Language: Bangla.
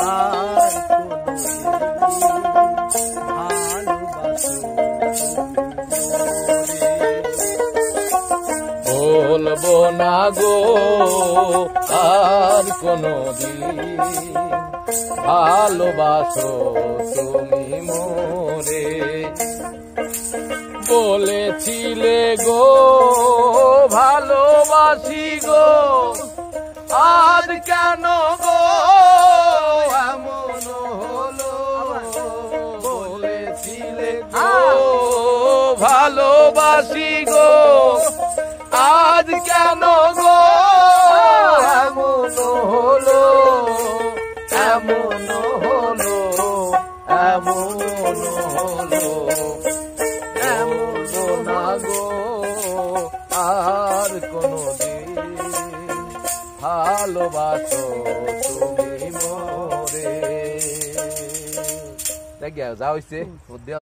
আর বলবো না গো আর কোনদিন ভালোবাসো তুমি মোরে। বলেছিলে গো ভালোবাসি গো, আজ কেন গো এমন হলো। বলেছিলে গো ভালোবাসি গো, আজ কেন গো এমন হলো, এমন হলো, এমন হলো, এমন না গো আর কোনদিন ভালোবাসো তুমি মোরে। দেখ যাও হইছে।